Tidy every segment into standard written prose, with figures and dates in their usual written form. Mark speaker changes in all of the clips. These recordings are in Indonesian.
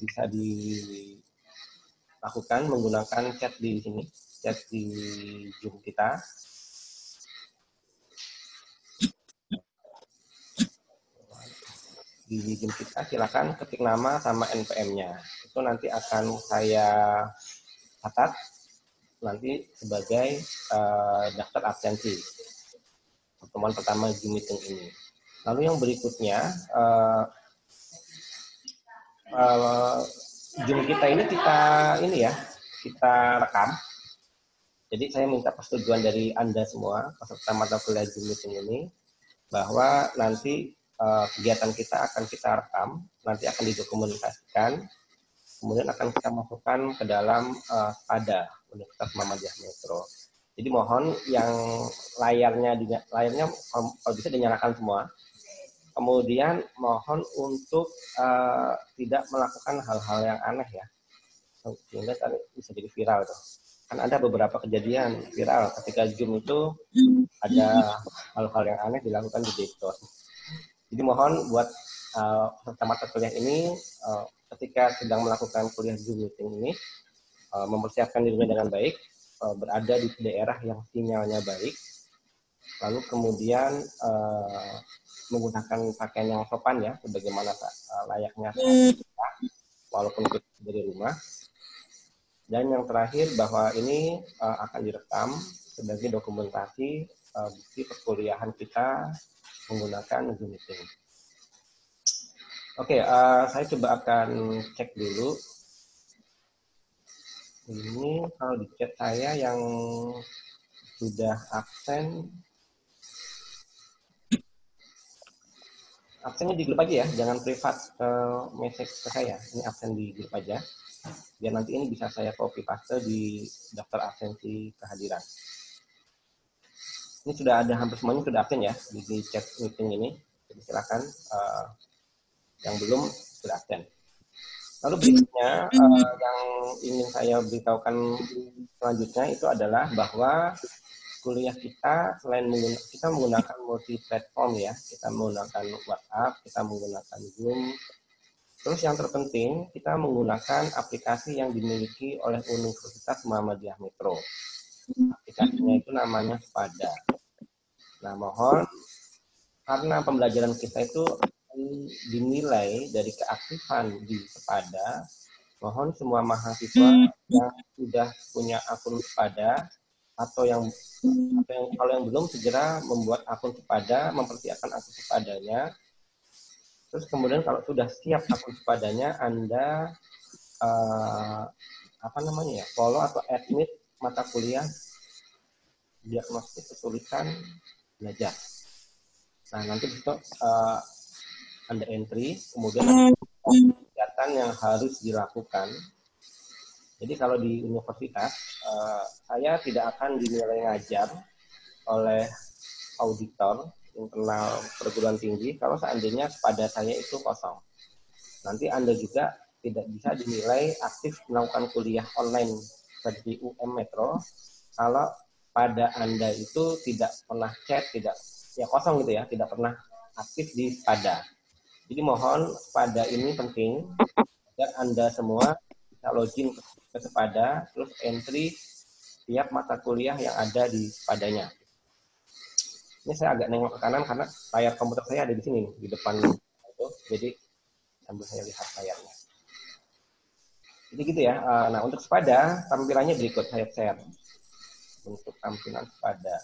Speaker 1: bisa dilakukan menggunakan chat di sini, chat di Zoom kita. Di Zoom kita silakan ketik nama sama NPM-nya. Itu nanti akan saya catat nanti sebagai daftar absensi pertemuan pertama Zoom meeting ini. Lalu yang berikutnya Zoom kita ini kita rekam. Jadi saya minta persetujuan dari Anda semua peserta mata kuliah Zoom meeting ini bahwa nanti kegiatan kita akan kita rekam, nanti akan didokumentasikan, kemudian akan kita masukkan ke dalam pada Universitas Muhammadiyah Metro. Jadi mohon yang layarnya kalau bisa dinyalakan semua. Kemudian mohon untuk tidak melakukan hal-hal yang aneh ya, sehingga bisa jadi viral tuh. Kan ada beberapa kejadian viral ketika Zoom itu ada hal-hal yang aneh dilakukan di Discord. Jadi mohon buat peserta mata kuliah ini ketika sedang melakukan kuliah Zoom meeting ini mempersiapkan dirinya dengan baik, berada di daerah yang sinyalnya baik, lalu kemudian menggunakan pakaian yang sopan ya, sebagaimana layaknya kita, walaupun kita dari rumah. Dan yang terakhir bahwa ini akan direkam sebagai dokumentasi bukti perkuliahan kita menggunakan Zoom meeting. Oke, saya coba akan cek dulu. Ini kalau di chat saya yang sudah absennya di grup aja ya, jangan privat message ke saya. Ini absen di grup aja. Biar nanti ini bisa saya copy paste di daftar absensi kehadiran. Ini sudah ada hampir semuanya sudah absen ya di chat meeting ini. Jadi silakan yang belum sudah absen. Lalu berikutnya yang ingin saya beritahukan selanjutnya itu adalah bahwa kuliah kita selain kita menggunakan multi platform ya, kita menggunakan WhatsApp, kita menggunakan Zoom. Terus yang terpenting kita menggunakan aplikasi yang dimiliki oleh Universitas Muhammadiyah Metro. Aplikasinya itu namanya Sepada. Nah, mohon karena pembelajaran kita itu dinilai dari keaktifan di Sepada, mohon semua mahasiswa yang sudah punya akun Sepada atau yang kalau yang belum segera membuat akun Sepada, mempersiapkan akun Sepadanya. Terus kemudian kalau sudah siap akun Sepadanya, Anda follow atau admit mata kuliah diagnostik kesulitan belajar. Nah, nanti itu Anda entry, kemudian kegiatan yang harus dilakukan. Jadi kalau di universitas, saya tidak akan dinilai ngajar oleh auditor internal perguruan tinggi kalau seandainya pada saya itu kosong. Nanti Anda juga tidak bisa dinilai aktif melakukan kuliah online seperti UM Metro kalau pada Anda itu tidak pernah chat, kosong gitu ya, tidak pernah aktif di Sepada. Jadi mohon Sepada ini penting agar Anda semua bisa login ke Sepada, terus entry tiap mata kuliah yang ada di Sepadanya. Ini saya agak nengok ke kanan karena layar komputer saya ada di sini, di depan itu. Jadi sambil saya lihat layarnya. Jadi gitu ya. Nah, untuk Sepada tampilannya berikut saya share. Untuk tampilan Sepada.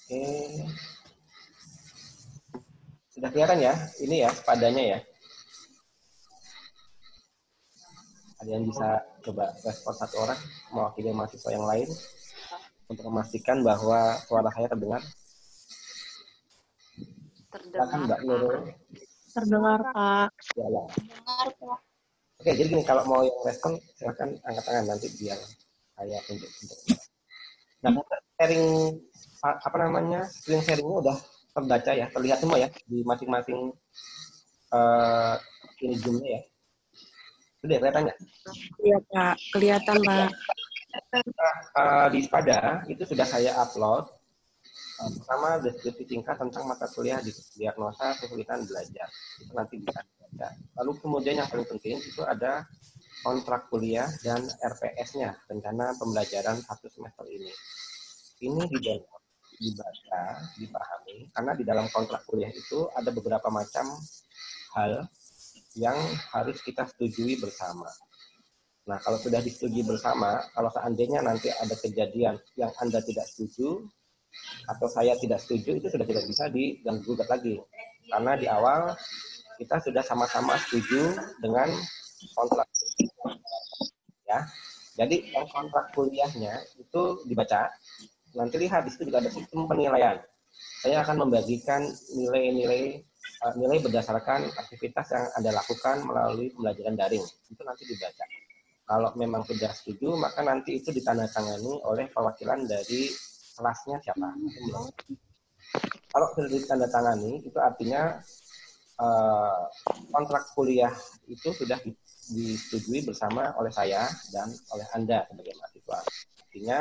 Speaker 1: Oke. Sudah kelihatan ya? Ini ya Sepadanya ya. Ada yang bisa coba respon satu orang mewakili mahasiswa yang lain untuk memastikan bahwa suara saya terdengar. Silakan Mbak Nurul.
Speaker 2: Terdengar, Pak.
Speaker 1: Terdengar, Pak. Oke, jadi gini, kalau mau yang respon silakan angkat tangan nanti biar saya tunjuk. Nah, sharing screen sharingnya udah terbaca ya, terlihat semua ya di masing-masing ini Zoom-nya ya. Sudah kelihatan nggak?
Speaker 2: Iya, Pak. Kelihatan, Pak.
Speaker 1: Di Sepada itu sudah saya upload Pertama, deskripsi singkat tentang mata kuliah di diagnosa kesulitan belajar. Itu nanti bisa dibaca. Lalu kemudian yang paling penting itu ada kontrak kuliah dan RPS-nya, rencana pembelajaran 1 semester ini. Ini dibaca, dipahami, karena di dalam kontrak kuliah itu ada beberapa macam hal yang harus kita setujui bersama. Nah, kalau sudah disetujui bersama, kalau seandainya nanti ada kejadian yang Anda tidak setuju, atau saya tidak setuju, itu sudah tidak bisa diganggu lagi. Karena di awal kita sudah sama-sama setuju dengan kontrak. Ya. Jadi yang kontrak kuliahnya itu dibaca. Nanti lihat di situ juga ada sistem penilaian. Saya akan membagikan nilai berdasarkan aktivitas yang Anda lakukan melalui pembelajaran daring. Itu nanti dibaca. Kalau memang sudah setuju, maka nanti itu ditandatangani oleh perwakilan dari kelasnya siapa. Kalau sudah ditandatangani, itu artinya kontrak kuliah itu sudah disetujui bersama oleh saya dan oleh Anda sebagai mahasiswa. Artinya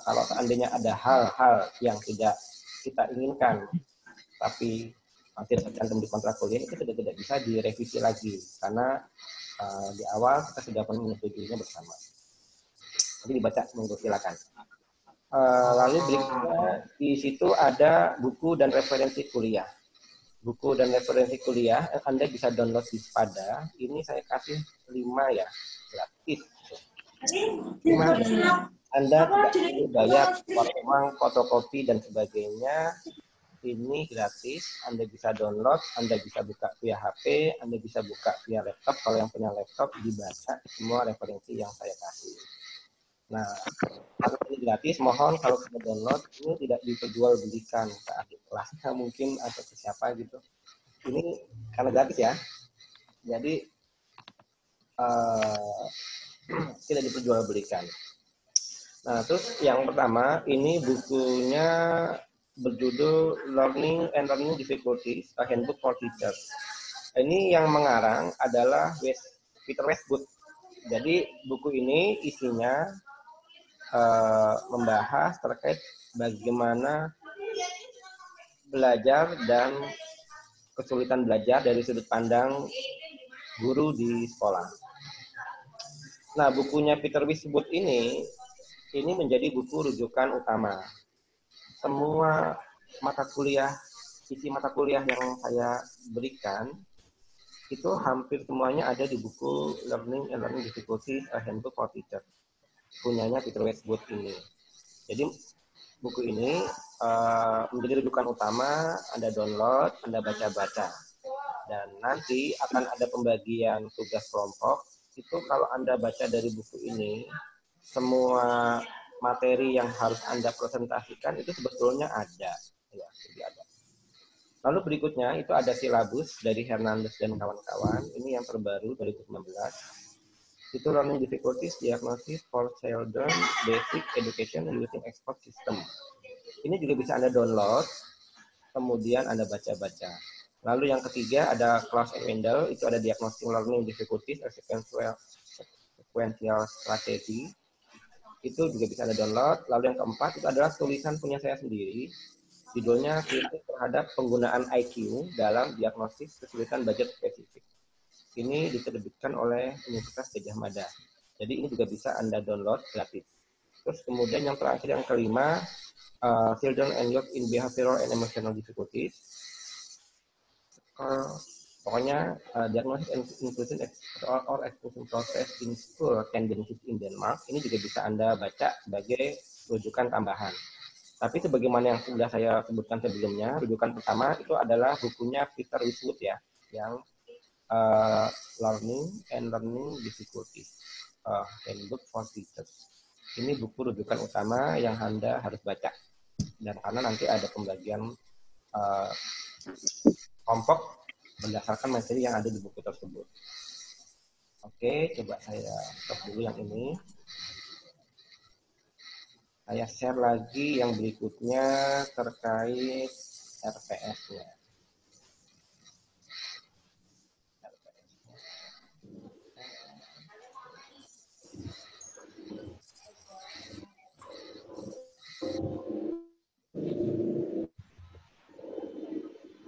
Speaker 1: kalau seandainya ada hal-hal yang tidak kita inginkan, tapi tidak tercantum di kontrak kuliah, itu sudah tidak bisa direvisi lagi karena di awal kita sudah pernah menyetujuinya bersama. Jadi dibaca, monggo silakan. Lalu berikutnya di situ ada buku dan referensi kuliah. Buku dan referensi kuliah Anda bisa download di Spada. Ini saya kasih 5 ya, gratis. 5. Anda tidak perlu bayar uang fotokopi dan sebagainya. Ini gratis, Anda bisa download, Anda bisa buka via HP, Anda bisa buka via laptop. Kalau yang punya laptop, dibaca semua referensi yang saya kasih. Nah, kalau ini gratis, mohon kalau sudah download, ini tidak diperjualbelikan ke adik kelasnya mungkin atau ke siapa gitu. Ini karena gratis ya, jadi tidak diperjualbelikan. Nah, terus yang pertama, ini bukunya berjudul Learning and Learning Difficulties, A Handbook for Teachers. Ini yang mengarang adalah Peter Westwood. Jadi buku ini isinya membahas terkait bagaimana belajar dan kesulitan belajar dari sudut pandang guru di sekolah. Nah, bukunya Peter Westwood ini menjadi buku rujukan utama. Semua mata kuliah, isi mata kuliah yang saya berikan, itu hampir semuanya ada di buku Learning and Learning Difficulties, A Handbook for Teachers. Punyanya Peter Westwood ini. Jadi buku ini menjadi rujukan utama, Anda download, Anda baca-baca. Dan nanti akan ada pembagian tugas kelompok. Itu kalau Anda baca dari buku ini, semua materi yang harus Anda presentasikan itu sebetulnya ada. Ya, jadi ada. Lalu berikutnya itu ada silabus dari Hernandez dan kawan-kawan. Ini yang terbaru 2019. Itu Learning Difficulties Diagnosis for Children Basic Education Using Expert System. Ini juga bisa Anda download, kemudian Anda baca-baca. Lalu yang ketiga ada Klaus and Wendell, itu ada Diagnosing Learning Difficulties as Sequential Strategy. Itu juga bisa Anda download. Lalu yang keempat itu adalah tulisan punya saya sendiri. Judulnya Kritik terhadap penggunaan IQ dalam diagnosis kesulitan belajar spesifik. Ini diterbitkan oleh Universitas Gadjah Mada. Jadi ini juga bisa Anda download gratis. Terus kemudian yang terakhir, yang kelima, Children and Youth in Behavioral and Emotional Difficulties. Pokoknya diagnosis and inclusion or exclusion process in school tendencies in Denmark. Ini juga bisa Anda baca sebagai rujukan tambahan. Tapi sebagaimana yang sudah saya sebutkan sebelumnya, rujukan pertama itu adalah bukunya Peter Westwood ya, yang Learning and Learning Difficulties, Handbook for Teachers. Ini buku rujukan utama yang Anda harus baca. Dan karena nanti ada pembagian kelompok berdasarkan materi yang ada di buku tersebut. Oke, coba saya stop dulu yang ini. Saya share lagi yang berikutnya terkait RPS-nya.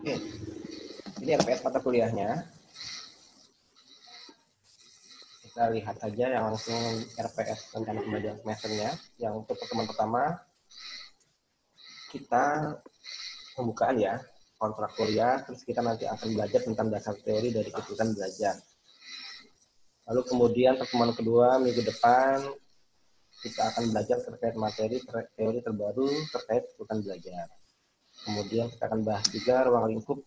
Speaker 1: Oke, ini RPS mata kuliahnya. Kita lihat saja yang langsung RPS rencana pembelajaran semesternya. Yang untuk pertemuan pertama, kita pembukaan ya, kontrak kuliah, terus kita nanti akan belajar tentang dasar teori dari kesulitan belajar. Lalu kemudian pertemuan kedua, minggu depan, kita akan belajar terkait materi teori terbaru terkait kesulitan belajar. Kemudian kita akan bahas juga ruang lingkup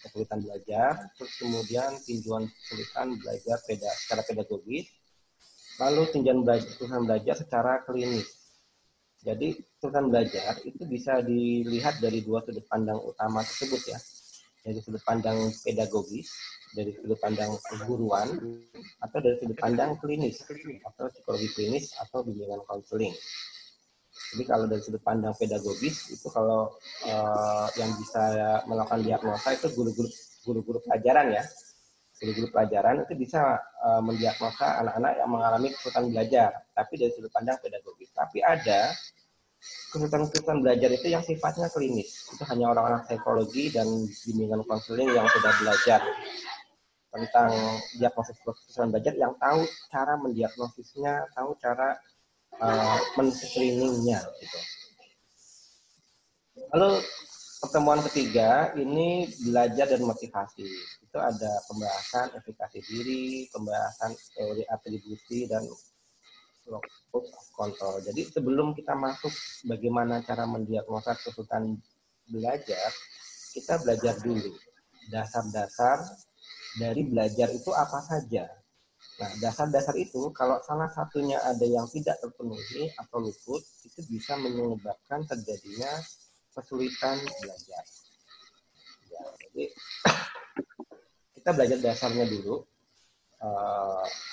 Speaker 1: kesulitan belajar, terus kemudian tinjauan kesulitan belajar secara pedagogis, lalu tinjauan kesulitan belajar secara klinis. Jadi kesulitan belajar itu bisa dilihat dari dua sudut pandang utama tersebut ya, dari sudut pandang pedagogis, dari sudut pandang keguruan, atau dari sudut pandang klinis, atau psikologi klinis, atau bimbingan konseling. Jadi kalau dari sudut pandang pedagogis itu kalau yang bisa melakukan diagnosa itu guru-guru pelajaran ya. Guru-guru pelajaran itu bisa mendiagnosa anak-anak yang mengalami kesulitan belajar, tapi dari sudut pandang pedagogis. Tapi ada kesulitan-kesulitan belajar itu yang sifatnya klinis. Itu hanya orang-orang psikologi dan bimbingan konseling yang sudah belajar tentang diagnosis kesulitan belajar, yang tahu cara mendiagnosisnya, tahu cara men-screeningnya gitu. Lalu pertemuan ketiga ini belajar dan motivasi. Itu ada pembahasan efikasi diri, pembahasan teori atribusi dan locus of control. Jadi sebelum kita masuk bagaimana cara mendiagnosa kesulitan belajar, kita belajar dulu dasar-dasar dari belajar itu apa saja. Nah, dasar-dasar itu kalau salah satunya ada yang tidak terpenuhi atau luput, itu bisa menyebabkan terjadinya kesulitan belajar. Ya, jadi kita belajar dasarnya dulu,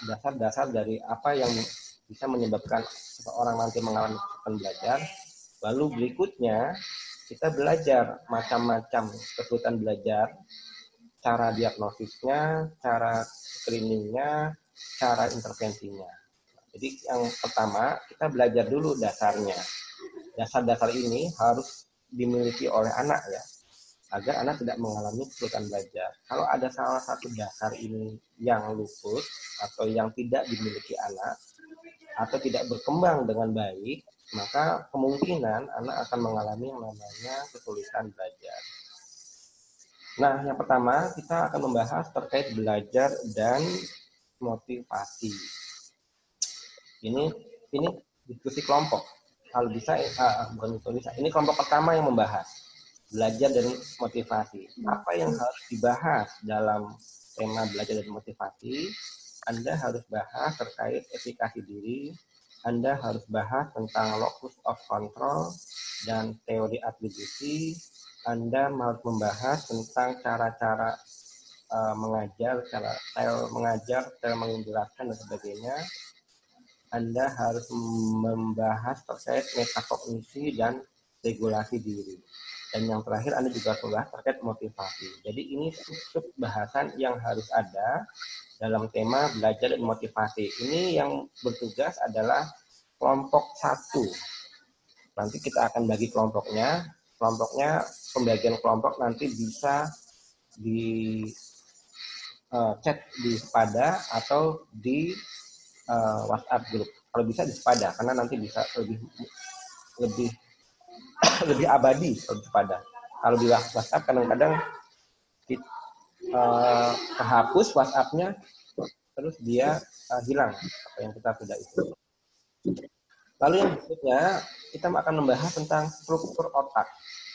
Speaker 1: dasar-dasar dari apa yang bisa menyebabkan seseorang nanti mengalami kesulitan belajar. Lalu berikutnya kita belajar macam-macam kesulitan belajar, cara diagnosisnya, cara screeningnya, cara intervensinya. Jadi yang pertama kita belajar dulu dasarnya. Dasar-dasar ini harus dimiliki oleh anak ya, agar anak tidak mengalami kesulitan belajar. Kalau ada salah satu dasar ini yang luput atau yang tidak dimiliki anak atau tidak berkembang dengan baik, maka kemungkinan anak akan mengalami yang namanya kesulitan belajar. Nah, yang pertama kita akan membahas terkait belajar dan motivasi. Ini diskusi kelompok. Kalau bisa, bukan bisa. Ini kelompok pertama yang membahas belajar dan motivasi. Apa yang harus dibahas dalam tema belajar dan motivasi? Anda harus bahas terkait efikasi diri. Anda harus bahas tentang locus of control dan teori atribusi. Anda harus membahas tentang cara-cara mengajar, style mengajar, style menjelaskan dan sebagainya. Anda harus membahas terkait metakognisi dan regulasi diri. Dan yang terakhir Anda juga membahas terkait motivasi. Jadi ini sub bahasan yang harus ada dalam tema belajar dan motivasi. Ini yang bertugas adalah kelompok 1. Nanti kita akan bagi kelompoknya. Kelompoknya, pembagian kelompok nanti bisa di chat di Sepada atau di WhatsApp grup. Kalau bisa di Sepada, karena nanti bisa lebih lebih abadi kalau di Sepada. Kalau di WhatsApp kadang-kadang kehapus WhatsApp-nya, terus dia hilang apa yang kita sudah isi. Lalu yang berikutnya kita akan membahas tentang struktur otak.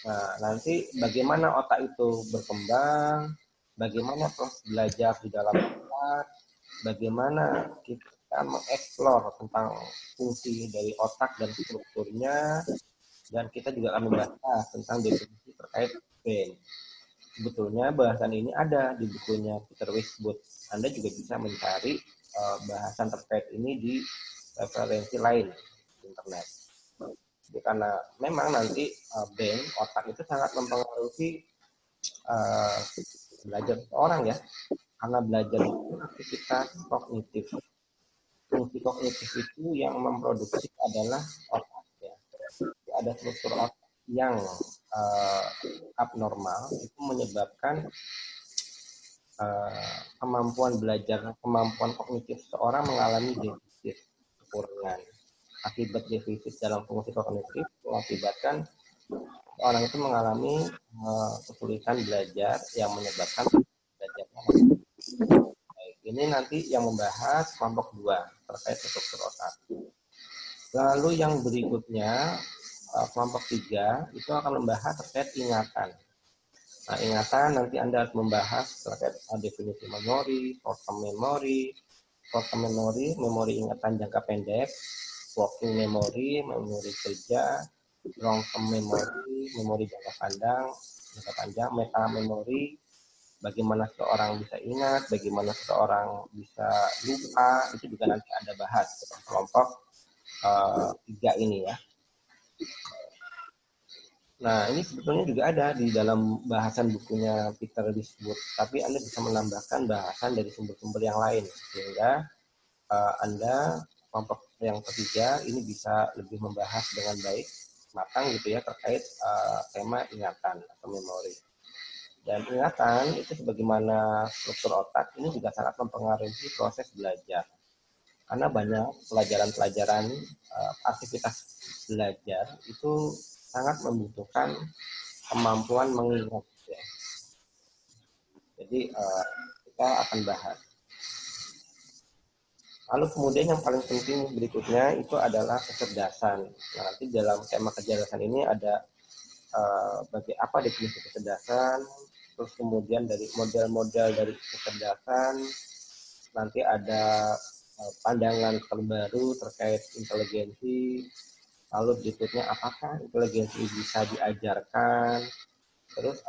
Speaker 1: Nah, nanti bagaimana otak itu berkembang, bagaimana proses belajar di dalam otak, bagaimana kita mengeksplor tentang fungsi dari otak dan strukturnya, dan kita juga akan membahas tentang definisi terkait brain. Sebetulnya bahasan ini ada di bukunya Peter Westwood. Anda juga bisa mencari bahasan terkait ini di referensi lain di internet. Jadi karena memang nanti brain, otak itu sangat mempengaruhi belajar seorang ya. Karena belajar itu aktivitas kognitif. Fungsi kognitif itu yang memproduksi adalah otak ya. Jadi ada struktur otak yang abnormal itu menyebabkan kemampuan belajar, kemampuan kognitif seseorang mengalami defisit, kekurangan. Akibat defisit dalam fungsi kognitif mengakibatkan orang itu mengalami kesulitan belajar yang menyebabkan belajarnya. Baik, ini nanti yang membahas kelompok 2 terkait struktur otak. Lalu yang berikutnya kelompok 3 itu akan membahas terkait ingatan. Nah, ingatan nanti Anda harus membahas terkait definisi memori, short-term memory, memori ingatan jangka pendek, working memory, memori kerja, long-term memory, memori jangka panjang, meta memory, bagaimana seseorang bisa ingat, bagaimana seseorang bisa lupa, itu juga nanti Anda bahas dalam kelompok 3 ini ya. Nah, ini sebetulnya juga ada di dalam bahasan bukunya Peter disebut, tapi Anda bisa menambahkan bahasan dari sumber-sumber yang lain, sehingga Anda kelompok yang ketiga ini bisa lebih membahas dengan baik, matang gitu ya, terkait tema ingatan atau memori. Dan ingatan itu sebagaimana struktur otak ini juga sangat mempengaruhi proses belajar. Karena banyak pelajaran-pelajaran, aktivitas belajar itu sangat membutuhkan kemampuan mengingat. Ya. Jadi kita akan bahas. Lalu kemudian yang paling penting berikutnya itu adalah kecerdasan. Nah, nanti dalam tema kecerdasan ini ada bagi apa definisi kecerdasan, terus kemudian dari model-model dari kecerdasan, nanti ada pandangan terbaru terkait inteligensi, lalu berikutnya apakah inteligensi bisa diajarkan, terus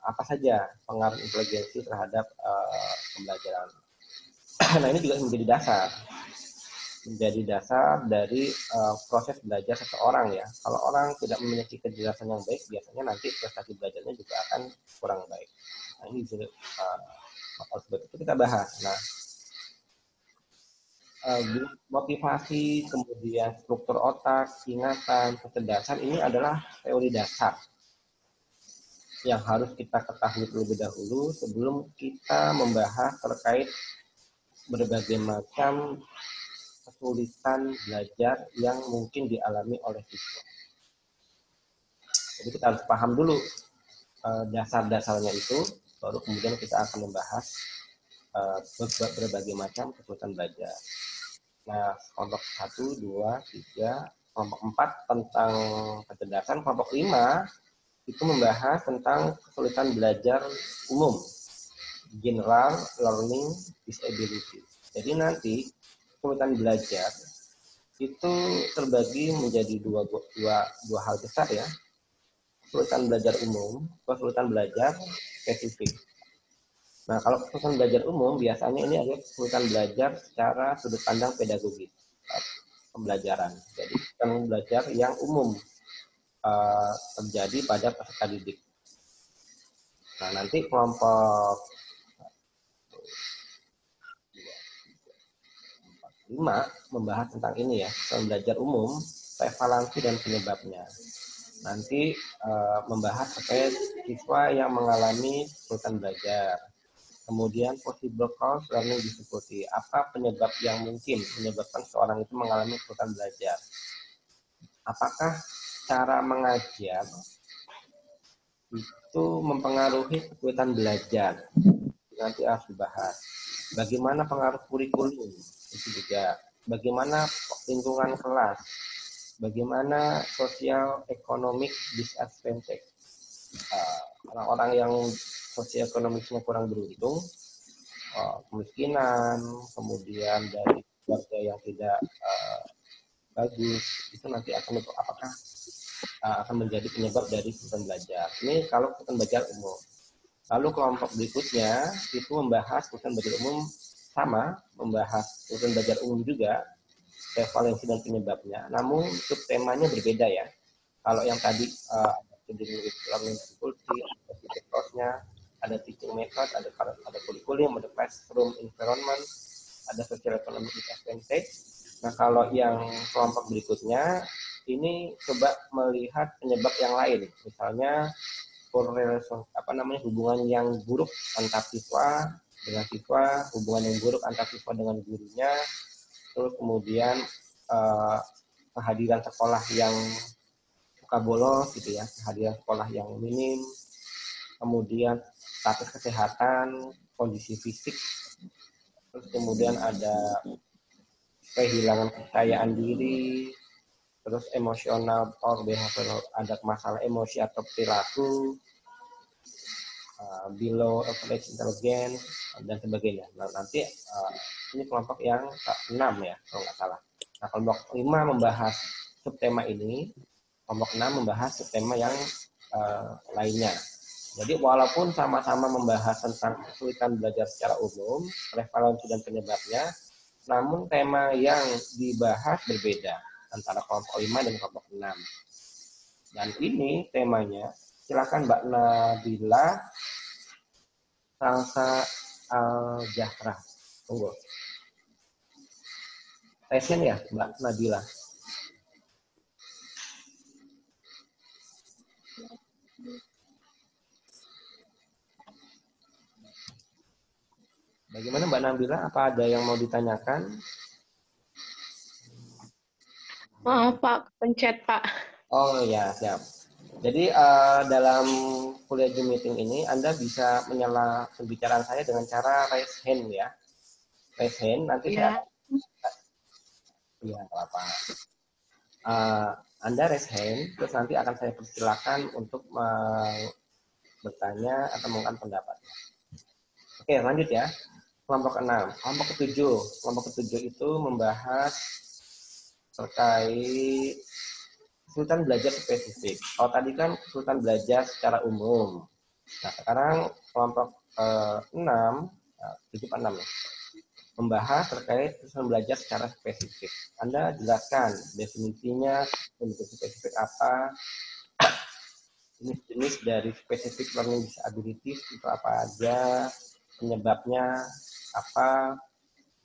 Speaker 1: apa saja pengaruh inteligensi terhadap pembelajaran. Nah, ini juga menjadi dasar dari proses belajar seseorang ya. Kalau orang tidak memiliki kecerdasan yang baik, biasanya nanti prestasi belajarnya juga akan kurang baik. Nah, ini juga sebab itu kita bahas. Nah, motivasi, kemudian struktur otak, ingatan, kecerdasan ini adalah teori dasar yang harus kita ketahui terlebih dahulu sebelum kita membahas terkait berbagai macam kesulitan belajar yang mungkin dialami oleh siswa. Jadi kita harus paham dulu dasar-dasarnya itu, baru kemudian kita akan membahas berbagai macam kesulitan belajar. Nah, kelompok 1, 2, 3, kelompok 4 tentang kecerdasan, kelompok 5 itu membahas tentang kesulitan belajar umum, general learning disability. Jadi nanti kesulitan belajar itu terbagi menjadi dua hal besar ya, kesulitan belajar umum, kesulitan belajar spesifik. Nah, kalau kesulitan belajar umum, biasanya ini adalah kesulitan belajar secara sudut pandang pedagogis, pembelajaran. Jadi, kesulitan belajar yang umum terjadi pada peserta didik. Nah, nanti kelompok 5 membahas tentang ini ya, kesulitan belajar umum, prevalensi dan penyebabnya. Nanti membahas terkait siswa yang mengalami kesulitan belajar. Kemudian possible cause learning difficulty. Apa penyebab yang mungkin menyebabkan seorang itu mengalami kesulitan belajar? Apakah cara mengajar itu mempengaruhi kesulitan belajar? Nanti harus dibahas. Bagaimana pengaruh kurikulum? Itu juga. Bagaimana lingkungan kelas? Bagaimana sosial economic disadvantage? Orang-orang yang sosioekonomisnya kurang beruntung, kemiskinan, kemudian dari keluarga yang tidak bagus, itu nanti akan apakah akan menjadi penyebab dari kesulitan belajar. Ini kalau kesulitan belajar umum. Lalu kelompok berikutnya itu membahas kesulitan belajar umum, sama membahas kesulitan belajar umum juga, prevalensi dan penyebabnya. Namun subtemanya berbeda ya. Kalau yang tadi learning difficulty, ada feedback course-nya, ada teaching method, ada kurikulum, ada classroom environment, ada social economic disadvantage. Nah, kalau yang kelompok berikutnya ini coba melihat penyebab yang lain, misalnya korelasi hubungan yang buruk antar siswa dengan siswa, hubungan yang buruk antar siswa dengan gurunya, terus kemudian kehadiran sekolah yang suka bolos gitu ya, kehadiran sekolah yang minim, kemudian status kesehatan, kondisi fisik, terus kemudian ada kehilangan kepercayaan diri, terus emosional or behavioral, ada masalah emosi atau perilaku, below average intelligence, dan sebagainya. Nah, nanti ini kelompok yang 6 ya, kalau nggak salah. Nah, kelompok 5 membahas subtema ini, kelompok 6 membahas subtema yang lainnya. Jadi walaupun sama-sama membahas tentang kesulitan belajar secara umum, prevalensi dan penyebabnya, namun tema yang dibahas berbeda antara kelompok 5 dan kelompok 6. Dan ini temanya, silakan Mbak Nabila Salsa Al-Jahra. Tunggu. Passion ya Mbak Nabila? Bagaimana Mbak Nabila? Apa ada yang mau ditanyakan?
Speaker 2: Maaf Pak, pencet Pak.
Speaker 1: Oh ya, siap. Jadi dalam kuliah Zoom meeting ini Anda bisa menyela pembicaraan saya dengan cara raise hand ya. Raise hand, nanti saya ya apa. Anda raise hand, terus nanti akan saya persilakan untuk bertanya atau mengungkapkan pendapatnya. Oke, lanjut ya. Kelompok 6. Kelompok ke-7. Kelompok ke-7 itu membahas terkait kesulitan belajar spesifik. Kalau tadi kan kesulitan belajar secara umum. Nah, sekarang kelompok 6, 7-6 ya, membahas terkait kesulitan belajar secara spesifik. Anda jelaskan definisinya, bentuk spesifik apa, jenis-jenis dari specific learning disabilities itu apa aja, penyebabnya apa,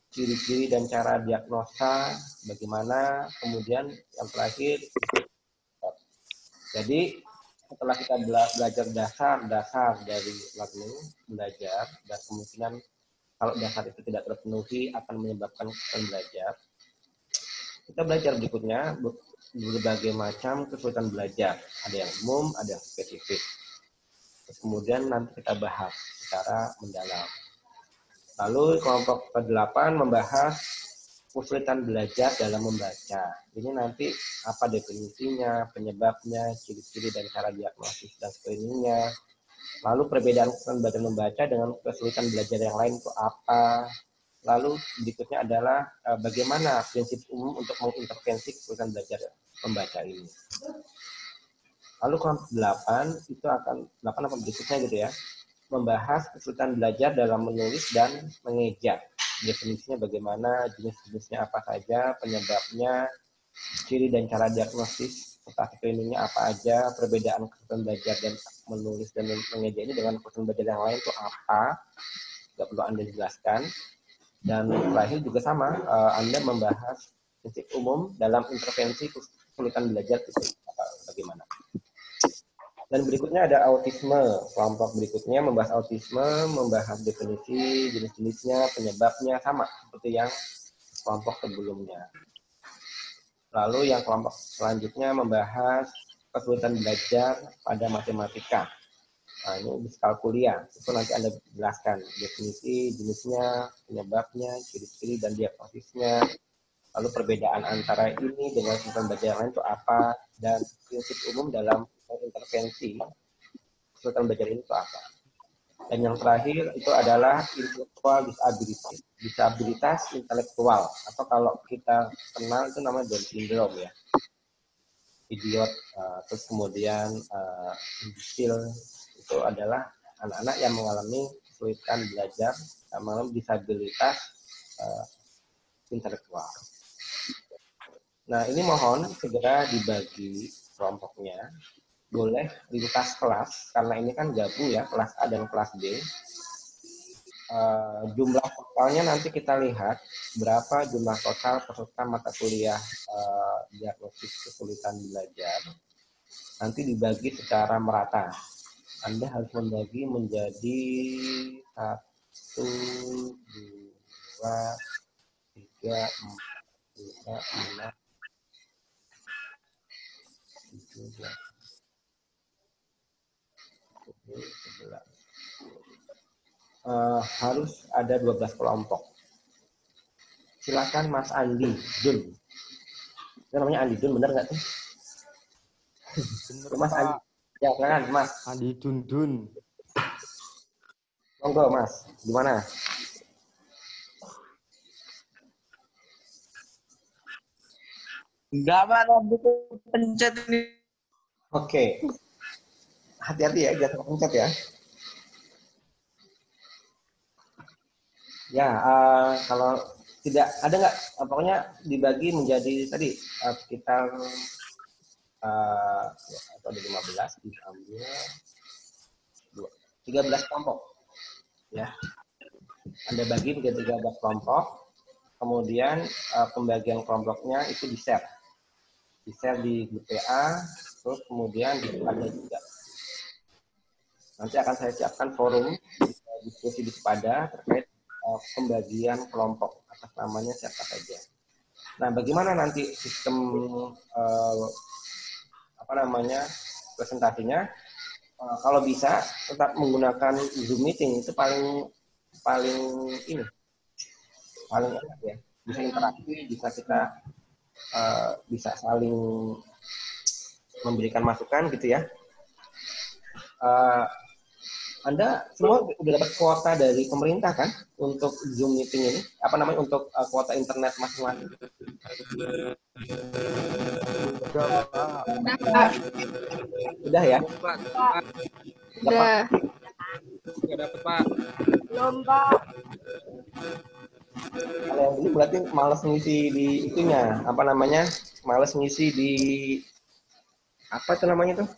Speaker 1: ciri-ciri dan cara diagnosa bagaimana, kemudian yang terakhir. Jadi setelah kita belajar dasar dari learning, belajar, dan kemungkinan kalau dasar itu tidak terpenuhi akan menyebabkan kesulitan belajar, kita belajar berikutnya berbagai macam kesulitan belajar. Ada yang umum, ada yang spesifik. Terus kemudian nanti kita bahas secara mendalam. Lalu kelompok ke-8 membahas kesulitan belajar dalam membaca. Ini nanti apa definisinya, penyebabnya, ciri-ciri dan cara diagnosis dan screeningnya. Lalu perbedaan kesulitan belajar membaca dengan kesulitan belajar yang lain itu apa. Lalu berikutnya adalah bagaimana prinsip umum untuk mengintervensi kesulitan belajar membaca ini. Lalu kelompok 8 itu akan 8 apa berikutnya gitu ya, membahas kesulitan belajar dalam menulis dan mengeja. Definisinya bagaimana, jenis-jenisnya apa saja, penyebabnya, ciri dan cara diagnosis, serta screeningnya apa aja, perbedaan kesulitan belajar dan menulis dan mengeja ini dengan kesulitan belajar yang lain itu apa, nggak perlu Anda jelaskan. Dan terakhir juga sama, Anda membahas prinsip umum dalam intervensi kesulitan belajar itu bagaimana. Dan berikutnya ada autisme. Kelompok berikutnya membahas autisme, membahas definisi, jenis-jenisnya, penyebabnya, sama seperti yang kelompok sebelumnya. Lalu yang kelompok selanjutnya membahas kesulitan belajar pada matematika. Nah, ini diskalkulia. Itu nanti Anda jelaskan definisi, jenisnya, penyebabnya, ciri-ciri dan diagnosisnya. Lalu perbedaan antara ini dengan kesulitan belajar yang lain itu apa, dan prinsip umum dalam intervensi kesulitan belajar ini itu apa. Dan yang terakhir itu adalah intellectual disability, disabilitas intelektual, atau kalau kita kenal itu namanya Down syndrome ya, idiot, terus kemudian imbecile, itu adalah anak-anak yang mengalami kesulitan belajar, yang mengalami disabilitas intelektual. Nah, ini mohon segera dibagi kelompoknya. Boleh lintas kelas, karena ini kan gabung ya, kelas A dan kelas B. Jumlah totalnya nanti kita lihat berapa jumlah total peserta mata kuliah diagnosis kesulitan belajar. Nanti dibagi secara merata. Anda harus membagi menjadi 1, 2, 3, 4, 5, 6, 7, 8, 9, 11. Harus ada 12 kelompok. Silakan Mas Andi Dun. Itu namanya Andi Dun, bener nggak tuh?
Speaker 3: Bener,
Speaker 1: Mas
Speaker 3: Pak.
Speaker 1: Andi. Ya, silakan Mas.
Speaker 3: Andi Dundun.
Speaker 1: Monggo Mas, gimana?
Speaker 4: Enggak, Pak, tadi pencet ini.
Speaker 1: Oke. Hati-hati ya, jangan pencet ya. Ya, kalau tidak ada nggak, pokoknya dibagi menjadi tadi sekitar atau ada 15 diambil 13 kelompok. Ya, Anda bagi menjadi 13 kelompok. Kemudian pembagian kelompoknya itu di-share di grup PA, terus kemudian ada juga. Nanti akan saya siapkan forum diskusi di Sepada terkait pembagian kelompok atas namanya siapa saja. Nah, bagaimana nanti sistem presentasinya? Kalau bisa tetap menggunakan Zoom meeting, itu paling enak ya. Bisa interaksi, bisa kita bisa saling memberikan masukan gitu ya. Anda semua udah dapat kuota dari pemerintah kan untuk Zoom meeting ini? Apa namanya, untuk kuota internet masing-masing? Udah ya?
Speaker 2: Udah.
Speaker 4: Enggak dapat, Pak.
Speaker 2: Belum, Pak.
Speaker 1: Kalau yang dulu berarti males ngisi di itunya, apa namanya? Males ngisi di apa itu namanya tuh?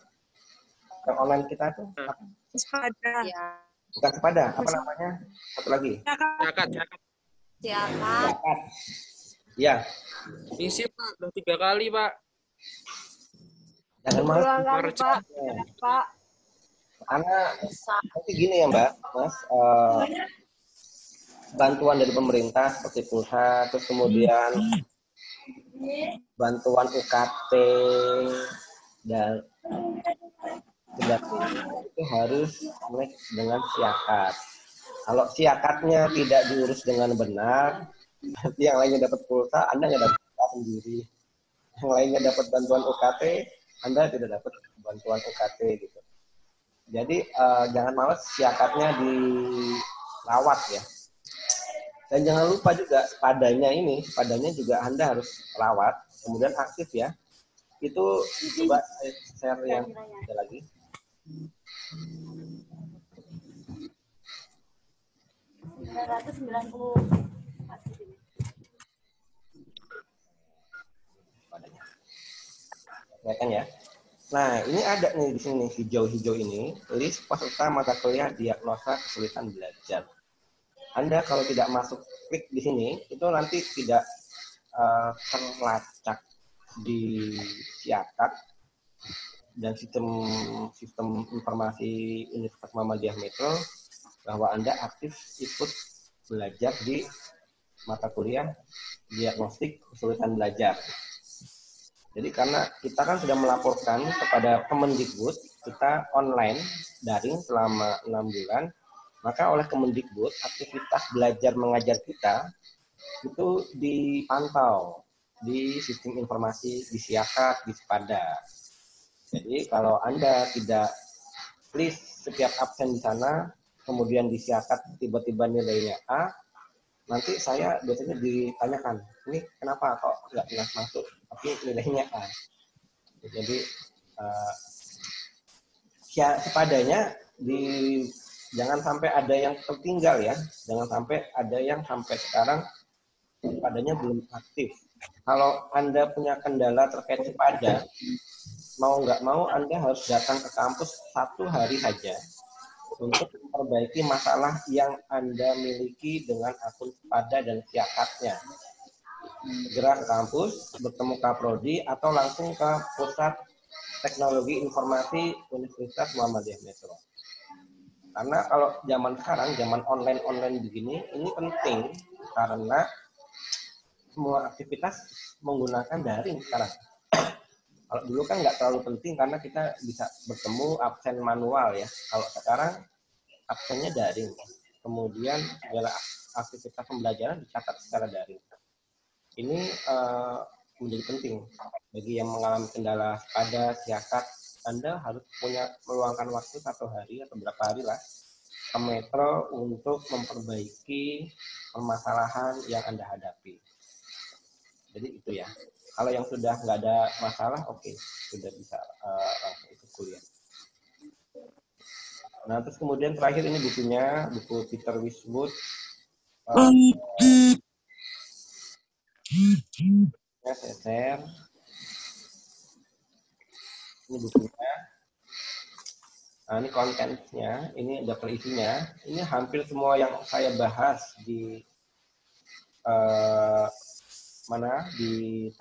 Speaker 1: Yang online kita tuh? Apa?
Speaker 5: Sepada.
Speaker 1: Bukan Sepada, apa namanya? Satu lagi.
Speaker 4: Siakat.
Speaker 1: Zakat. Ya,
Speaker 4: Isi, Pak. Udah 3 kali, Pak.
Speaker 1: jangan males.
Speaker 2: Kali, Pak. Pak.
Speaker 1: Karena nanti gini ya Mbak, Mas, bantuan dari pemerintah seperti pulsa, terus kemudian bantuan UKT dan itu harus connect dengan siakat. Kalau siakatnya tidak diurus dengan benar, nanti yang lainnya dapat pulsa, Anda nggak dapat pulsa sendiri. Yang lainnya dapat bantuan UKT, Anda tidak dapat bantuan UKT gitu. Jadi jangan males siakatnya dirawat ya. Dan jangan lupa juga sepadanya juga Anda harus rawat, kemudian aktif ya. Itu coba saya share yang ada lagi. Kelihatan ya. Nah, ini ada nih di sini hijau-hijau ini, list peserta mata kuliah diagnosa kesulitan belajar. Anda kalau tidak masuk klik di sini, itu nanti tidak terlacak di siakat dan sistem informasi Universitas Muhammadiyah Metro bahwa Anda aktif ikut belajar di mata kuliah diagnostik kesulitan belajar. Jadi karena kita kan sudah melaporkan kepada Kemendikbud, kita online daring selama 6 bulan, maka oleh Kemendikbud aktivitas belajar mengajar kita itu dipantau di sistem informasi di Siakat, di Sepada. Jadi kalau Anda tidak please setiap absen di sana, kemudian di Siakat tiba-tiba nilainya A, nanti saya biasanya ditanyakan, ini kenapa kok nggak jelas masuk, tapi nilainya A. Jadi sepadanya jangan sampai ada yang tertinggal ya, jangan sampai ada yang sampai sekarang sepadanya belum aktif. Kalau Anda punya kendala terkait sepada, mau nggak mau Anda harus datang ke kampus 1 hari saja untuk memperbaiki masalah yang Anda miliki dengan akun Sepada dan siakatnya. Segera ke kampus, bertemu Kaprodi, atau langsung ke Pusat Teknologi Informasi Universitas Muhammadiyah Metro. Karena kalau zaman sekarang, zaman online begini, ini penting karena semua aktivitas menggunakan daring sekarang. Kalau dulu kan nggak terlalu penting karena kita bisa bertemu absen manual ya. Kalau sekarang absennya daring. Kemudian segala aktivitas pembelajaran dicatat secara daring. Ini menjadi penting bagi yang mengalami kendala pada siasat. Anda harus meluangkan waktu 1 hari atau berapa hari lah ke Metro untuk memperbaiki permasalahan yang Anda hadapi. Jadi itu ya. Kalau yang sudah nggak ada masalah, oke, sudah bisa langsung ikut kuliah. Nah, terus kemudian terakhir ini bukunya, buku Peter Westwood. Saya share. Ini bukunya. Nah, ini kontennya, ini daftar isinya. Ini hampir semua yang saya bahas di di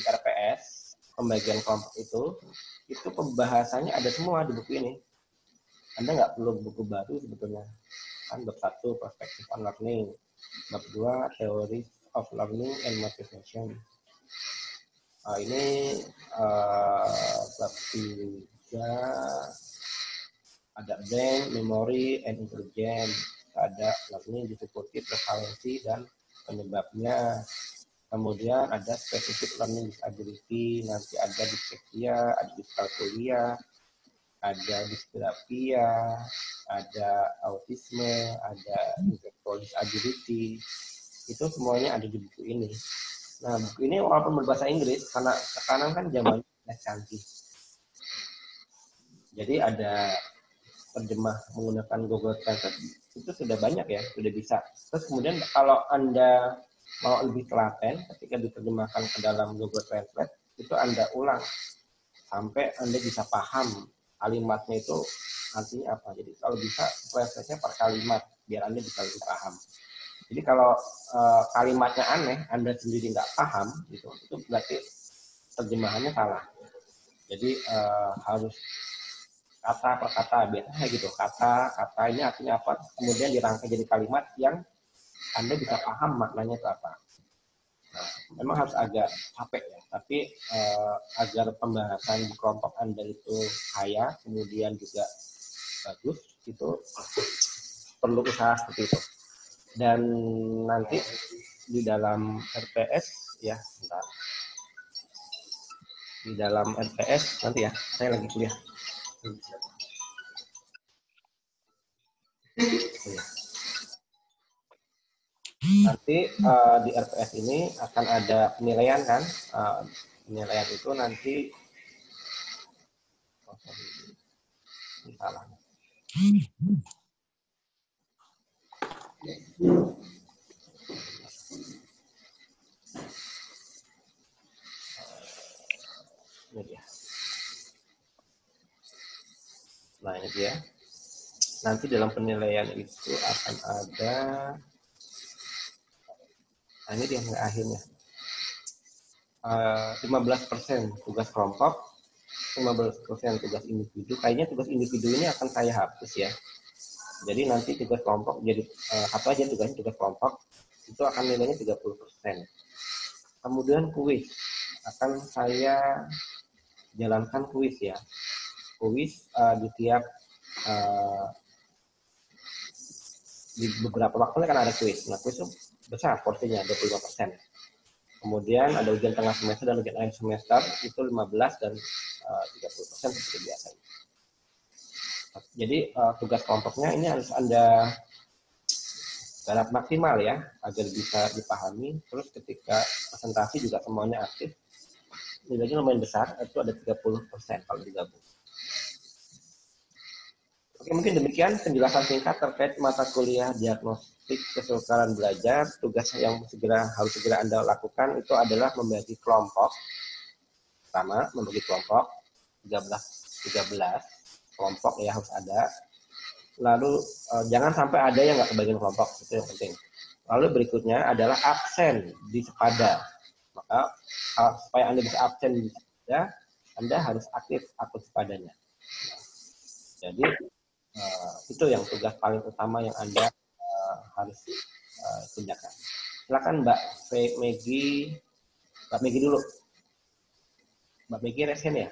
Speaker 1: RPS pembagian kelompok itu pembahasannya ada semua di buku ini. Anda nggak perlu buku baru sebetulnya. Kan bab 1 perspective on learning, bab 2 theory of learning and motivation. Ini bab 3 ada brain, memory, and intelligence. Ada learning difficulty, prevalensi, dan penyebabnya. Kemudian ada specific learning disability, nanti ada disleksia, ada dyscalculia, ada dysgrafia, ada autisme, ada intellectual disability. Itu semuanya ada di buku ini. Nah, buku ini walaupun berbahasa Inggris, karena sekarang kan zaman canggih. Jadi ada terjemah menggunakan Google Translate, itu sudah banyak ya, sudah bisa. Terus kemudian kalau Anda mau lebih telaten ketika diterjemahkan ke dalam Google Translate, itu Anda ulang sampai Anda bisa paham kalimatnya itu artinya apa. Jadi kalau bisa translate-nya per kalimat biar Anda bisa lebih paham. Jadi kalau kalimatnya aneh, Anda sendiri nggak paham, gitu, itu berarti terjemahannya salah. Jadi harus kata per kata, biasanya gitu. Kata ini artinya apa, kemudian dirangkai jadi kalimat yang Anda bisa paham maknanya itu apa. Nah, memang harus agak capek ya, tapi agar pembahasan di kelompok Anda itu kaya, kemudian juga bagus, itu perlu usaha seperti itu. Dan nanti di dalam RPS ya, bentar. Di dalam RPS nanti ya, saya lagi kuliah. Nanti di RPS ini akan ada penilaian kan, penilaian itu nanti salah. Ini dia. Nah, ini dia. Nanti dalam penilaian itu akan ada, nah ini dia yang akhirnya. 15% tugas kelompok, 15% tugas individu. Kayaknya tugas individu ini akan saya hapus ya. Jadi nanti tugas kelompok jadi satu aja tugasnya, tugas kelompok itu akan nilainya 30%. Kemudian kuis akan saya jalankan kuis ya. Kuis di tiap di beberapa waktu kan ada kuis. Nah, kuis itu besar porsinya 25%. Kemudian ada ujian tengah semester dan ujian akhir semester itu 15 dan 30% seperti biasa. Jadi tugas kelompoknya ini harus Anda garap maksimal ya agar bisa dipahami. Terus ketika presentasi juga semuanya aktif. Nilainya lumayan besar, itu ada 30% kalau digabung. Oke, mungkin demikian penjelasan singkat terkait mata kuliah diagnostik kesukaran belajar. Tugas yang harus segera Anda lakukan itu adalah membagi kelompok. Pertama, membagi kelompok 13 kelompok ya harus ada. Lalu jangan sampai ada yang nggak kebagian kelompok, itu yang penting. Lalu berikutnya adalah absen di sepada. Maka supaya Anda bisa absen di sepada, Anda harus aktif akun sepadanya. Jadi Itu yang tugas paling utama yang Anda harus kerjakan. Silakan Mbak Megi. Mbak Megi dulu. Mbak Megi resen ya?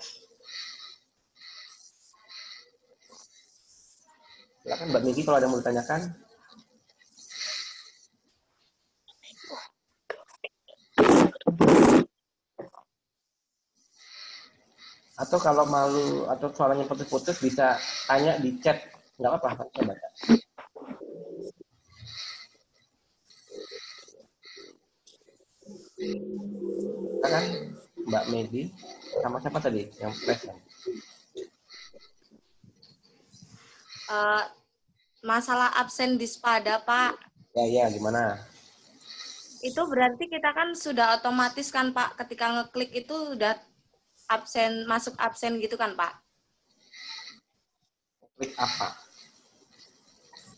Speaker 1: Silakan Mbak Megi kalau ada yang mau ditanyakan. Atau kalau malu atau suaranya putus-putus bisa tanya di chat. Nggak apa-apa, saya baca. Silakan Mbak Megi. Sama siapa tadi yang present?
Speaker 5: Masalah absen di Spada, Pak.
Speaker 1: Ya, gimana?
Speaker 5: Itu berarti kita kan sudah otomatis kan, Pak, ketika ngeklik itu udah absen, masuk absen gitu kan, Pak?
Speaker 1: Klik apa?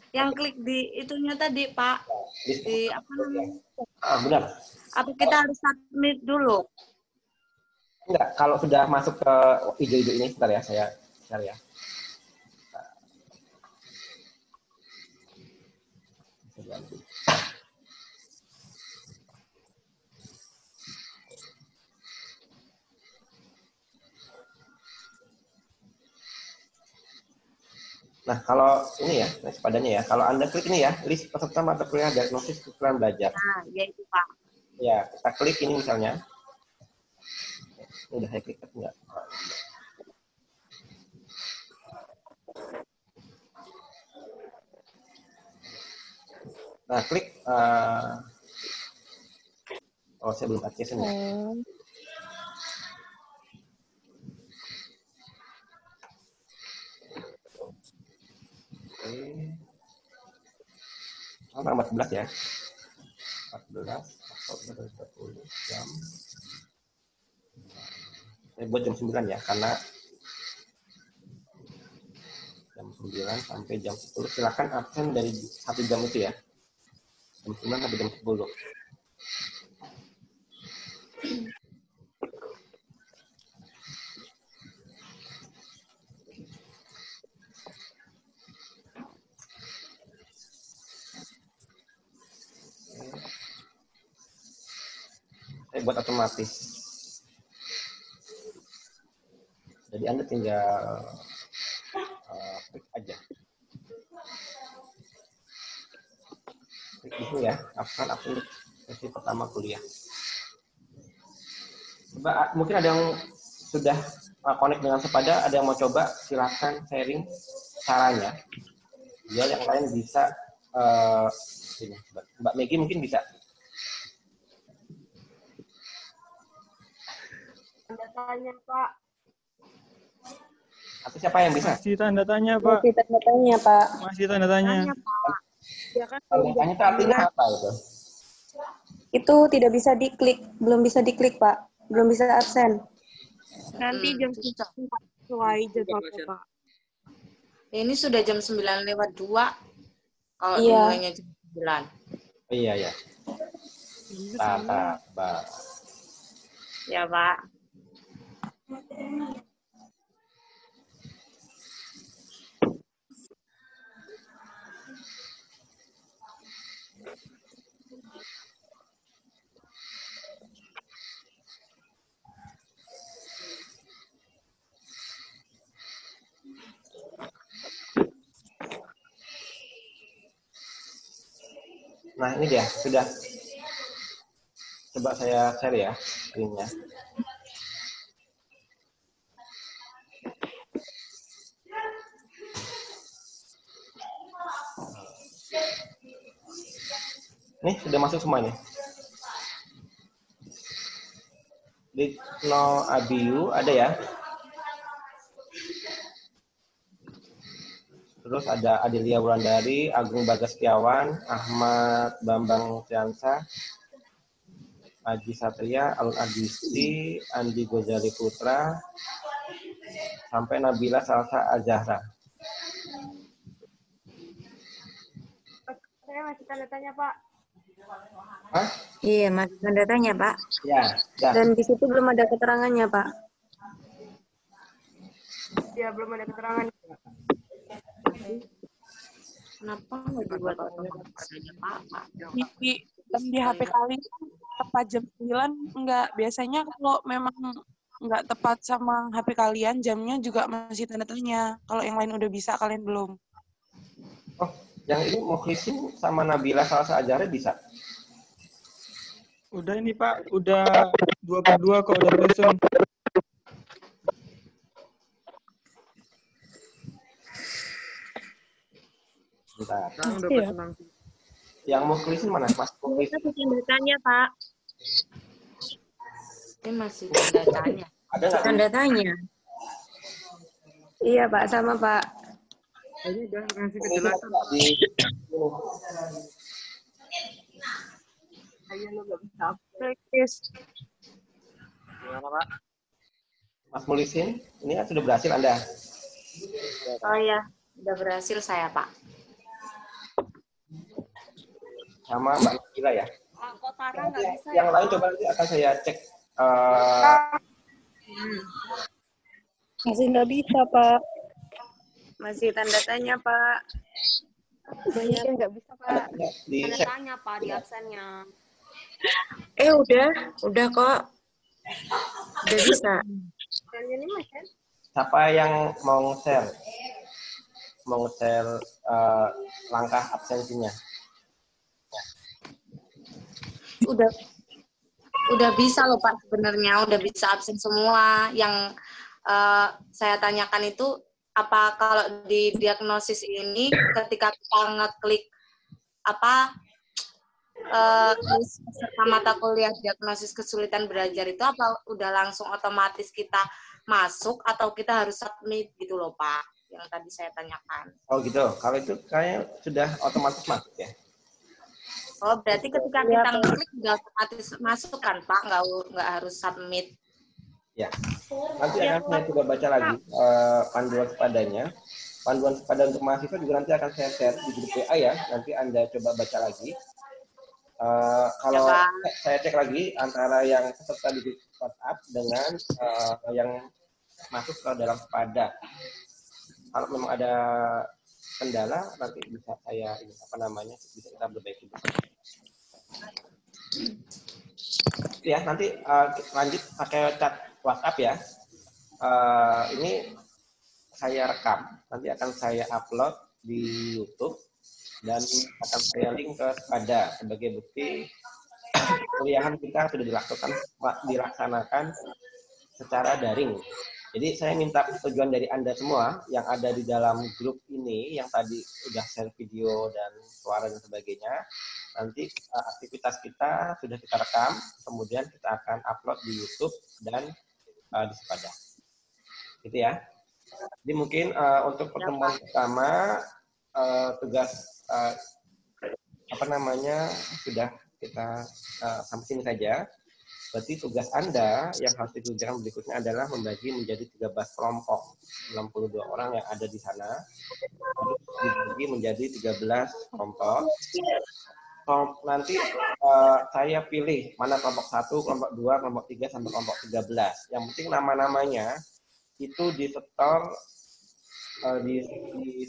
Speaker 5: Yang klik di itunya tadi, Pak. Di apa namanya?
Speaker 1: Benar.
Speaker 5: Apa kita harus submit dulu?
Speaker 1: Enggak, kalau sudah masuk ke hijau-hijau ini, sebentar ya, saya share ya. Nah, kalau ini ya, padanya ya, kalau Anda klik ini ya, list peserta mata kuliah diagnosis kesulitan belajar.
Speaker 5: Nah, ya itu, Pak.
Speaker 1: Ya, kita klik ini misalnya. Udah saya klik enggak? Nah, klik. Oh, saya belum accept ya. Oke. Tanggal 14 ya. 14 Oktober 20 jam. Saya buat jam 9 ya, karena jam 9 sampai jam 10. Silakan absen dari 1 jam itu ya. Jam 9 sampai jam 10. Saya buat otomatis. Jadi Anda tinggal klik aja. Klik di sini ya, absen sesi pertama kuliah. Coba, mungkin ada yang sudah connect dengan Sepada, ada yang mau coba, silakan sharing caranya. Biar yang lain bisa, ini, Mbak Megi mungkin bisa.
Speaker 2: Tanda tanya, Pak.
Speaker 1: Atau siapa yang bisa?
Speaker 3: Masih tanda tanya, Pak.
Speaker 6: Masih tanda tanya, Pak.
Speaker 3: Masih tanda tanya.
Speaker 2: Ya kan
Speaker 1: Tanda tanya itu artinya apa itu?
Speaker 6: Itu tidak bisa diklik, belum bisa diklik, Pak. Belum bisa absen.
Speaker 2: nanti jam 9 sesuai jadwalnya, Pak.
Speaker 5: Ini sudah jam 9 lewat 2. Kalau
Speaker 6: Iya.
Speaker 5: dimulainya jam 9.
Speaker 1: Iya, ya. Sabar.
Speaker 5: Ya, Pak.
Speaker 1: Nah, ini dia, sudah. Coba saya share ya screen-nya. Nih, sudah masuk semuanya. Ditno Abiyu ada ya. Terus ada Adelia Wulandari, Agung Bagas Setiawan, Ahmad Bambang Triansa, Aji Satria, Alun Agisti, Andi Gozali Putra, sampai Nabila Salsa Azahra.
Speaker 2: Saya masih tanda tanya, Pak.
Speaker 1: Hah?
Speaker 6: Iya, masih tanda tanya, Pak.
Speaker 1: Ya, ya.
Speaker 6: Dan di situ belum ada keterangannya, Pak.
Speaker 2: Ya, belum ada keterangan.
Speaker 5: Kenapa nggak dibuat otomatis aja, Pak?
Speaker 2: Di HP kalian tepat jam 9 enggak. Biasanya kalau memang enggak tepat sama HP kalian, jamnya juga masih tanda tanya. Kalau yang lain udah bisa, kalian belum.
Speaker 1: Oh, yang ini Mukhlisin sama Nabila Salsa Ajarnya bisa?
Speaker 3: Udah ini Pak, udah 2/2 kok udah tersusun.
Speaker 1: Bentar.
Speaker 4: Sekarang udah bersenang.
Speaker 1: Yang Mukhlisin mana? Mas Mukhlisin.
Speaker 2: Kita bikin datanya, Pak.
Speaker 5: Ini masih tanda tanya.
Speaker 1: Ada nggak?
Speaker 5: Tanda tanya.
Speaker 6: Iya, Pak. Sama, Pak.
Speaker 4: Ini udah ngasih
Speaker 1: Ini
Speaker 4: kejelasan.
Speaker 1: nggak di
Speaker 2: Praktis.
Speaker 4: Gimana, Pak?
Speaker 1: Mas Mukhlisin, ini kan sudah berhasil Anda.
Speaker 5: Oh ya, udah berhasil saya, Pak.
Speaker 1: Sama Mbak Nabila ya.
Speaker 5: Kok Tara nggak bisa
Speaker 1: Yang lain coba nanti akan saya cek.
Speaker 6: Masih nggak bisa, Pak. Masih tanda tanya, Pak. Banyak yang nggak bisa, Pak.
Speaker 1: Di
Speaker 5: Tanda
Speaker 1: cek.
Speaker 5: tanya, Pak, di absennya.
Speaker 6: Udah kok. Udah bisa.
Speaker 1: Siapa yang mau nge-share? Mau nge-share langkah absensinya?
Speaker 5: Udah bisa loh, Pak, sebenarnya. Udah bisa absen semua. Yang saya tanyakan itu, apa kalau di diagnosis ini ketika kita ngeklik peserta mata kuliah diagnosis kesulitan belajar itu apa udah langsung otomatis kita masuk atau kita harus submit gitu loh, Pak, yang tadi saya tanyakan.
Speaker 1: Oh gitu. Kalau itu kayaknya sudah otomatis masuk ya.
Speaker 5: Oh, berarti ketika kita ngeklik udah otomatis masuk kan, Pak, nggak harus submit.
Speaker 1: Ya. Nanti akan saya coba baca lagi panduan sepadanya. Panduan sepada untuk mahasiswa juga nanti akan saya share di grup WA ya. Nanti Anda coba baca lagi. Kalau saya cek lagi antara yang peserta di grup WhatsApp dengan yang masuk ke dalam sepada. Kalau memang ada kendala nanti bisa saya bisa kita perbaiki. Ya nanti lanjut pakai chat WhatsApp ya. Ini saya rekam, nanti akan saya upload di YouTube dan akan saya link ke Sepada sebagai bukti kuliahan kita sudah dilaksanakan secara daring. Jadi saya minta persetujuan dari Anda semua yang ada di dalam grup ini, yang tadi sudah share video dan suara dan sebagainya. Nanti aktivitas kita sudah kita rekam, kemudian kita akan upload di YouTube dan di Sepada. Gitu ya. Jadi mungkin untuk pertemuan pertama tugas sudah kita sampai sini saja. Berarti tugas Anda yang harus dikerjakan berikutnya adalah membagi menjadi 13 kelompok. 62 orang yang ada di sana. Dibagi menjadi 13 kelompok. Nanti saya pilih mana kelompok 1, kelompok 2, kelompok 3, sampai kelompok 13. Yang penting nama-namanya itu disetor di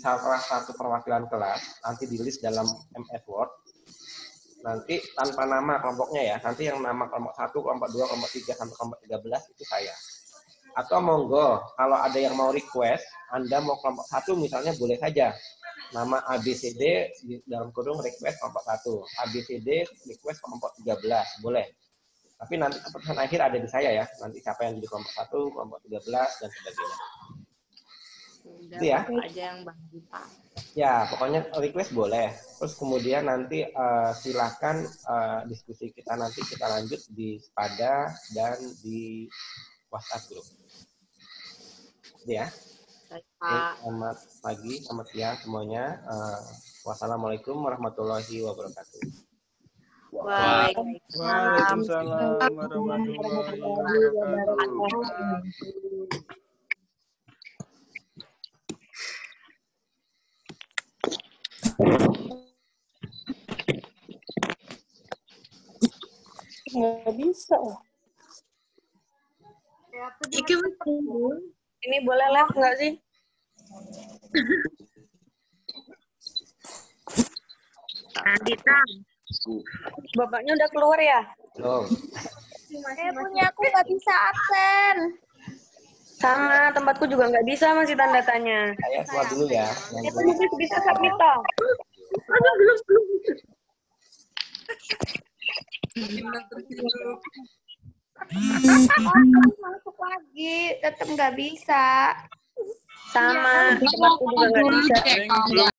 Speaker 1: salah satu perwakilan kelas, nanti di list dalam MS Word. Nanti tanpa nama kelompoknya ya, nanti yang nama kelompok 1, kelompok 2, kelompok 3, sampai kelompok 13 itu saya. Atau monggo, kalau ada yang mau request, Anda mau kelompok 1 misalnya boleh saja. Nama ABCD di dalam kurung request kelompok 1, ABCD request kelompok 13, boleh. Tapi nanti keputusan akhir ada di saya ya, nanti siapa yang di kelompok 1, kelompok 13, dan sebagainya.
Speaker 5: Udah,
Speaker 1: Itu ya.
Speaker 5: Pak aja yang bagi, Pak.
Speaker 1: Ya, pokoknya request boleh. Terus kemudian nanti silakan diskusi kita nanti kita lanjut di Sepada dan di WhatsApp group. Ya.
Speaker 5: Baik,
Speaker 1: Oke,
Speaker 5: Pak.
Speaker 1: selamat pagi, selamat siang semuanya. Wassalamualaikum warahmatullahi wabarakatuh.
Speaker 3: Waalaikumsalam warahmatullahi wabarakatuh.
Speaker 6: Nggak bisa. Ini boleh live nggak sih? Dita. Bapaknya udah keluar ya?
Speaker 1: Belum.
Speaker 6: Punya aku nggak bisa absen. Sama, tempatku juga nggak bisa, masih tanda tanya.
Speaker 1: Saya keluar dulu ya.
Speaker 6: Itu masih bisa submit toh. Masuk lagi, tetap nggak bisa. Sama, tempatku juga nggak bisa.
Speaker 3: Ada yang belum